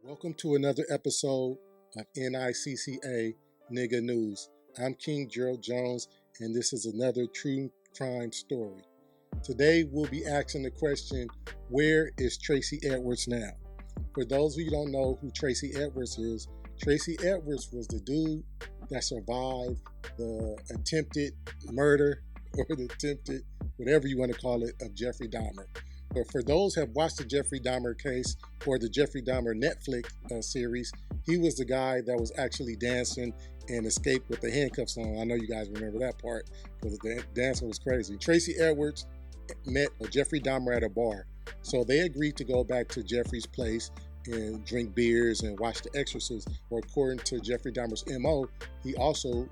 Welcome to another episode of N.I.C.C.A. Nigga News. I'm King Gerald Jones, and this is another true crime story. Today, we'll be asking the question, where is Tracy Edwards now? For those of you who don't know who Tracy Edwards is, Tracy Edwards was the dude that survived the attempted murder or the attempted, whatever you want to call it, of Jeffrey Dahmer. But for those who have watched the Jeffrey Dahmer case or the Jeffrey Dahmer Netflix series, he was the guy that was actually dancing and escaped with the handcuffs on. I know you guys remember that part because the dancing was crazy. Tracy Edwards met Jeffrey Dahmer at a bar. So they agreed to go back to Jeffrey's place and drink beers and watch The Exorcist. Or according to Jeffrey Dahmer's MO, he also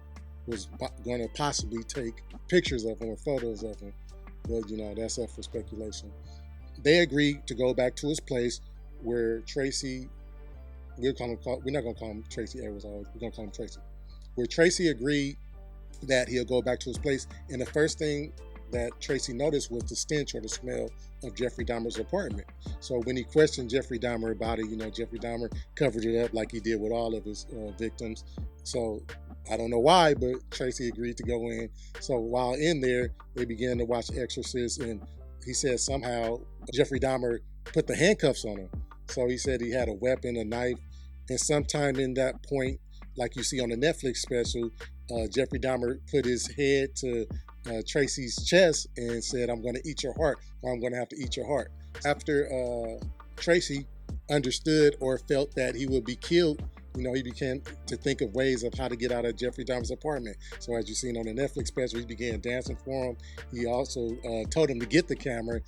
was going to possibly take pictures of him or photos of him. But, that's up for speculation. They agreed to go back to his place where Tracy, we're not going to call him Tracy Edwards, we're going to call him Tracy. Where Tracy agreed that he'll go back to his place. And the first thing that Tracy noticed was the stench or the smell of Jeffrey Dahmer's apartment. So when he questioned Jeffrey Dahmer about it, Jeffrey Dahmer covered it up like he did with all of his victims. So I don't know why, but Tracy agreed to go in. So while in there, they began to watch Exorcist, and he said somehow Jeffrey Dahmer put the handcuffs on him. So he said he had a weapon, a knife, and sometime in that point, like you see on the Netflix special, Jeffrey Dahmer put his head to Tracy's chest and said, "I'm going to eat your heart, or I'm going to have to eat your heart." After Tracy understood or felt that he would be killed, he began to think of ways of how to get out of Jeffrey Dahmer's apartment. So as you've seen on the Netflix special, he began dancing for him. He also told him to get the camera,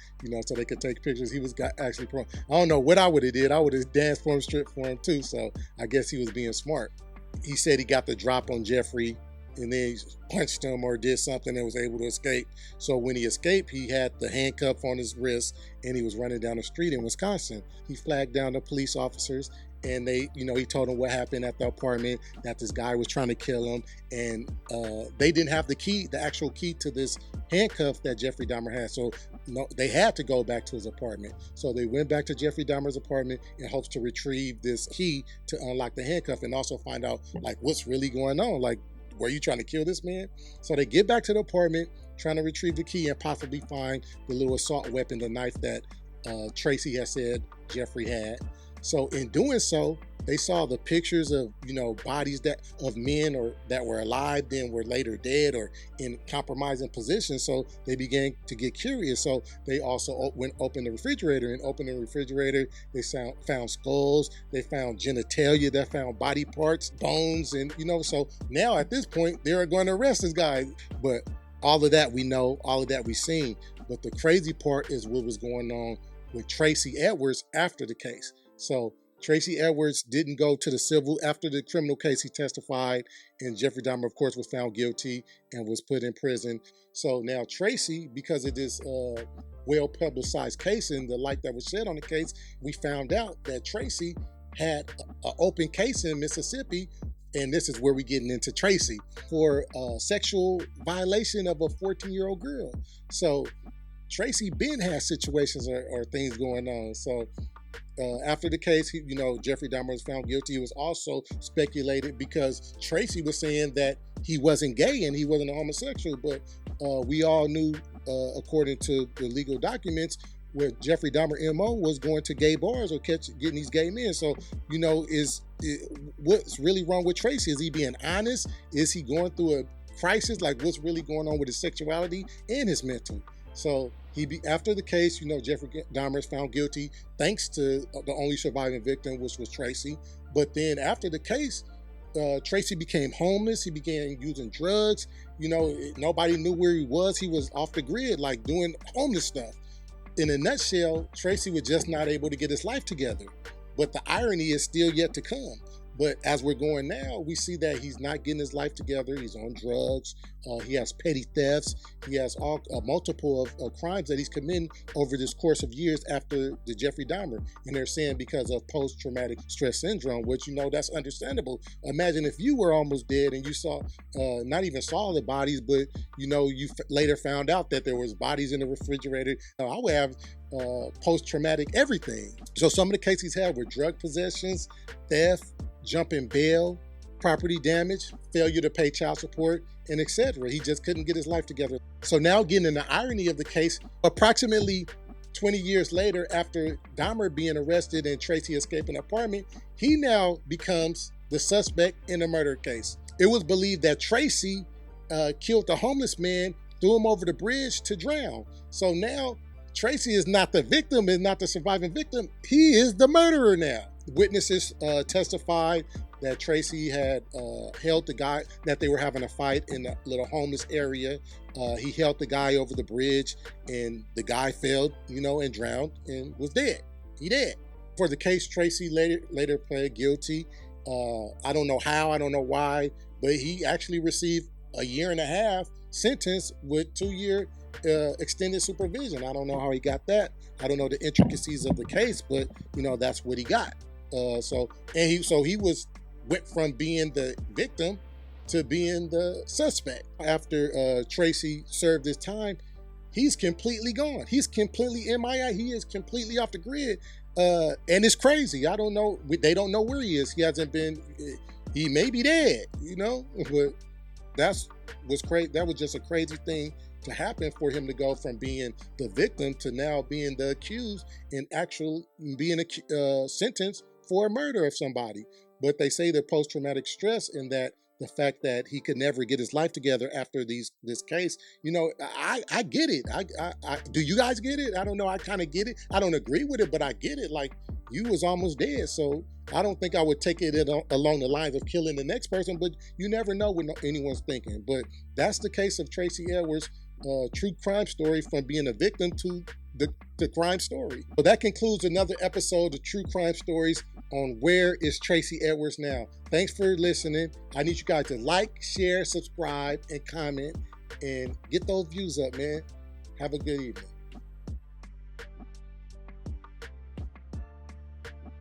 so they could take pictures. He was actually, I don't know what I would have did. I would have danced for him, stripped for him too. So I guess he was being smart. He said he got the drop on Jeffrey and then he punched him or did something and was able to escape. So when he escaped, he had the handcuff on his wrist and he was running down the street in Wisconsin. He flagged down the police officers and they, he told them what happened at the apartment, that this guy was trying to kill him. And they didn't have the key, the actual key to this handcuff that Jeffrey Dahmer had. So they had to go back to his apartment. So they went back to Jeffrey Dahmer's apartment in hopes to retrieve this key to unlock the handcuff and also find out what's really going on. Were you trying to kill this man? So they get back to the apartment, trying to retrieve the key and possibly find the little assault weapon, the knife that Tracy had said Jeffrey had. So in doing so, they saw the pictures of, bodies of men or that were alive, then were later dead or in compromising positions. So they began to get curious. So they also opened the refrigerator, and opened the refrigerator, they found skulls, they found genitalia, they found body parts, bones, and, so now at this point, they are going to arrest this guy. But all of that we know, all of that we've seen. But the crazy part is what was going on with Tracy Edwards after the case. So Tracy Edwards didn't go to the civil. After the criminal case, he testified, and Jeffrey Dahmer, of course, was found guilty and was put in prison. So now Tracy, because of this well-publicized case and the light that was shed on the case, we found out that Tracy had an open case in Mississippi, and this is where we're getting into Tracy, for sexual violation of a 14-year-old girl. So Tracy been had situations or things going on. So after the case, Jeffrey Dahmer was found guilty. It was also speculated because Tracy was saying that he wasn't gay and he wasn't a homosexual, but we all knew, according to the legal documents, where Jeffrey Dahmer MO was going to gay bars or getting these gay men. So, what's really wrong with Tracy? Is he being honest? Is he going through a crisis? What's really going on with his sexuality and his mental? So after the case, Jeffrey Dahmer is found guilty thanks to the only surviving victim, which was Tracy. But then after the case, Tracy became homeless. He began using drugs. Nobody knew where he was. He was off the grid, doing homeless stuff. In a nutshell, Tracy was just not able to get his life together. But the irony is still yet to come. But as we're going now, we see that he's not getting his life together. He's on drugs. He has petty thefts. He has multiple of crimes that he's committing over this course of years after the Jeffrey Dahmer. And they're saying because of post-traumatic stress syndrome, which, that's understandable. Imagine if you were almost dead and you saw, not even saw the bodies, but, you later found out that there was bodies in the refrigerator. I would have post-traumatic everything. So some of the cases he had were drug possessions, theft, jumping bail, property damage, failure to pay child support, and etc. He just couldn't get his life together. So now, getting in the irony of the case, approximately 20 years later, after Dahmer being arrested and Tracy escaping an apartment, he now becomes the suspect in a murder case. It was believed that Tracy killed the homeless man, threw him over the bridge to drown. So now Tracy is not the victim, is not the surviving victim. He is the murderer now. Witnesses testified that Tracy had held the guy, that they were having a fight in a little homeless area. He held the guy over the bridge, and the guy fell, and drowned and was dead. He dead. For the case, Tracy later pled guilty. I don't know how, I don't know why, but he actually received a 1.5-year sentence with 2-year extended supervision. I don't know how he got that. I don't know the intricacies of the case, but that's what he got. So he went from being the victim to being the suspect. After Tracy served his time, he's completely gone. He's completely MIA. He is completely off the grid. And it's crazy. I don't know. They don't know where he is. He hasn't been. He may be dead. But that was crazy. That was just a crazy thing to happen for him to go from being the victim to now being the accused and actually being sentenced for a murder of somebody. But they say the post-traumatic stress and that the fact that he could never get his life together after this case, I get it. I do you guys get it? I don't know. I kind of get it. I don't agree with it, but I get it. Like, you was almost dead, so I don't think I would take it along the lines of killing the next person, but you never know what anyone's thinking. But that's the case of Tracy Edwards' true crime story, from being a victim to the crime story. So that concludes another episode of True Crime Stories on Where is Tracy Edwards Now. Thanks for listening. I need you guys to like, share, subscribe, and comment, and get those views up, man. Have a good evening.